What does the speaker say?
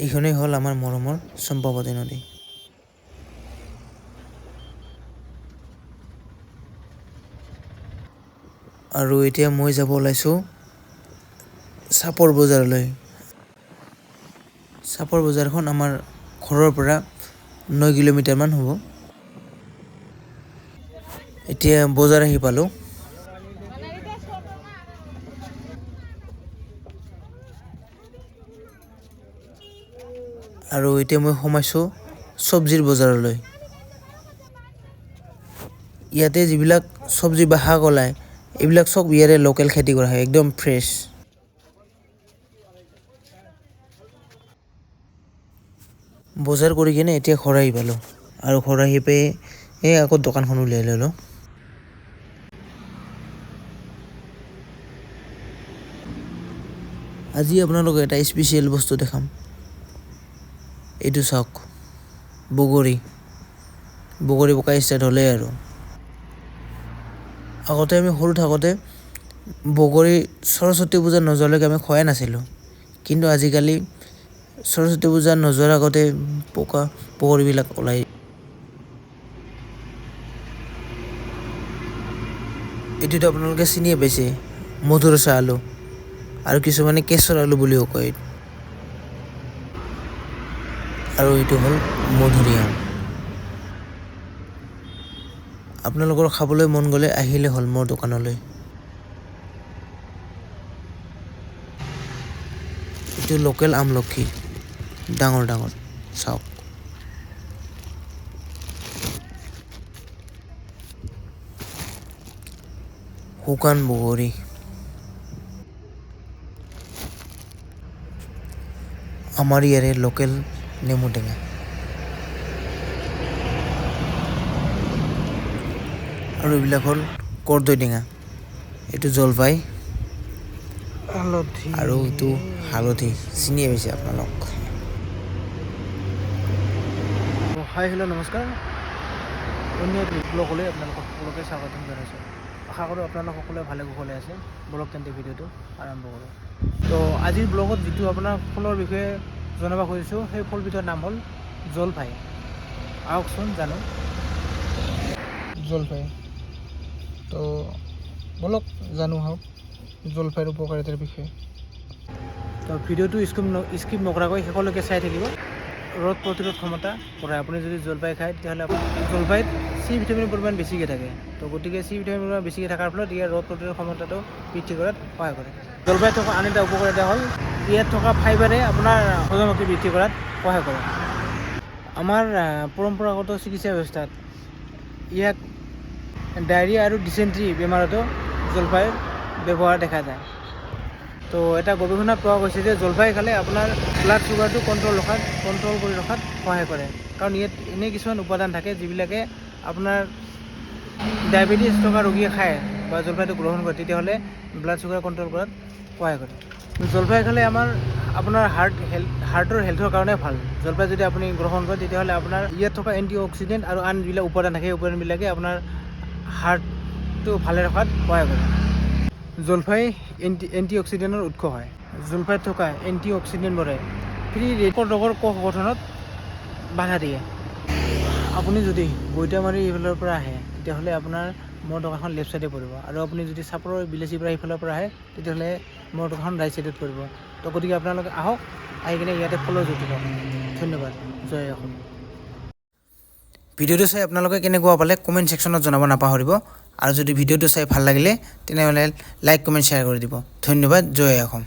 এইখনেই হ'ল আমাৰ মৰমৰ চম্পাৱতী নদী। আৰু এতিয়া মই যাব ওলাইছোঁ চাপৰ বজাৰলৈ। চাপৰ বজাৰখন আমাৰ ঘৰৰ পৰা 9 কিলোমিটাৰমান হ'ব। এতিয়া বজাৰ আহি পালোঁ। আৰু এতিয়া মই সোমাইছোঁ চব্জিৰ বজাৰলৈ। ইয়াতে যিবিলাক চব্জি বা শাক ওলায় এইবিলাক চব ইয়াৰে লোকেল খেতি কৰা হয়, একদম ফ্ৰেছ। বজাৰ কৰি কিনে এতিয়া ঘৰ আহি পালোঁ আৰু ঘৰ আহি পাই আকৌ দোকানখন উলিয়াই ল'লোঁ। আজি আপোনালোকক এটা স্পেচিয়েল বস্তু দেখাম। এইটো চাওক, বগৰী পকা ষ্টাৰ্ট হ'লেই আৰু। আগতে আমি সৰু থাকোঁতে বগৰী সৰস্বতী পূজা নোযোৱালৈকে আমি খোৱাই নাছিলোঁ, কিন্তু আজিকালি সৰস্বতী পূজা নোযোৱাৰ আগতে পকা বগৰীবিলাক ওলাই। এইটোতো আপোনালোকে চিনিয়ে পাইছে, মধুৰচা আলু, আৰু কিছুমানে কেশৰ আলু বুলিও কয়। আৰু এইটো হ'ল মধুৰিআম। আপোনালোকৰ খাবলৈ মন গ'লে আহিলে হ'ল মোৰ দোকানলৈ। এইটো লোকেল আমলখি, ডাঙৰ ডাঙৰ, চাওক। শুকান বগৰী, আমাৰ ইয়াৰে লোকেল নেমু টেঙা। আৰু এইবিলাক হ'ল কৰ্দৈ টেঙা, এইটো জলফাই, আৰু এইটো হালধি, চিনিয়ে পাইছে আপোনালোক। হাই হেল্ল' নমস্কাৰ, অন্য এক ব্লগলৈ আপোনালোকক সকলোকে স্বাগতম জনাইছোঁ। আশা কৰোঁ আপোনালোক সকলোৱে ভালে কুশলে আছে। ব্লগ তেন্তে ভিডিঅ'টো আৰম্ভ কৰোঁ। তো আজিৰ ব্লগত যিটো আপোনাৰ ফুলৰ বিষয়ে জনাব খুজিছোঁ, সেই ফুলবিধৰ নাম হ'ল জলফাই। আহকচোন জানো জলফাই। তো বলক জানো আহক জলফাইৰ উপকাৰিতাৰ বিষয়ে। তো ভিডিঅ'টো স্কিপ নকৰাকৈ শেষলৈকে চাই থাকিব। ৰোগ প্ৰতিৰোধ ক্ষমতা কৰে। আপুনি যদি জলফাই খায় তেতিয়াহ'লে জলফাইত চি ভিটামিনৰ পৰিমাণ বেছিকৈ থাকে। তো গতিকে চি ভিটামিনৰ পৰিমাণ বেছিকৈ থকাৰ ফলত ইয়াৰ ৰোগ প্ৰতিৰোধ ক্ষমতাটো বৃদ্ধি কৰাত সহায় কৰে। জলফাইত থকা আন এটা উপকাৰিতা হ'ল ইয়াত থকা ফাইবাৰে আপোনাৰ হজম শক্তি বৃদ্ধি কৰাত সহায় কৰে। আমাৰ পৰম্পৰাগত চিকিৎসা ব্যৱস্থাত ইয়াক ডায়েৰিয়া আৰু ডিচেণ্ট্ৰি বেমাৰতো জলফাইৰ ব্যৱহাৰ দেখা যায়। তো এটা গৱেষণাত পোৱা গৈছে যে জলফাই খালে আপোনাৰ ব্লাড চুগাৰটো কণ্ট্ৰল কৰি ৰখাত সহায় কৰে। কাৰণ ইয়াত এনে কিছুমান উপাদান থাকে যিবিলাকে আপোনাৰ ডায়েবেটিছ থকা ৰোগীয়ে খায় বা জলফাইটো গ্ৰহণ কৰে তেতিয়াহ'লে ব্লাড চুগাৰ কণ্ট্ৰল কৰাত সহায় কৰে। জলফাই খালে আপোনাৰ হাৰ্টৰ হেল্থৰ কাৰণে ভাল। জলফাই যদি আপুনি গ্ৰহণ কৰে তেতিয়াহ'লে আপোনাৰ ইয়াত থকা এণ্টি অক্সিডেণ্ট আৰু আন যিবিলাক উপাদান থাকে সেই উপাদানবিলাকে আপোনাৰ হাৰ্টটো ভালে ৰখাত সহায় কৰে। জলফাই এণ্টি অক্সিডেণ্টৰ উৎস হয়। জলফাইত থকা এণ্টি অক্সিডেণ্টবোৰে ফ্ৰী ৰোগৰ কোষ গঠনত বাধা দিয়ে। আপুনি যদি বৈতামাৰী এইফালৰ পৰা আহে তেতিয়াহ'লে আপোনাৰ মোৰ দোকানখন লেফ্ট ছাইডে পৰিব, আৰু আপুনি যদি চাপৰৰ বিলাচীৰ পৰা এইফালৰ পৰা আহে তেতিয়াহ'লে মোৰ দোকানখন ৰাইট ছাইডত পৰিব। তো গতিকে আপোনালোকে আহক, আহি কিনে ইয়াতে ফলৰ জুতি লওক। ধন্যবাদ, জয় অসম। ভিডিঅ'টো চাই আপোনালোকে কেনেকুৱা পালে কমেণ্ট ছেকশ্যনত জনাব নাপাহৰিব, আৰু যদি ভিডিঅ'টো চাই ভাল লাগিলে তেনেহ'লে লাইক কমেণ্ট শ্বেয়াৰ কৰি দিব। ধন্যবাদ, জয় অসম।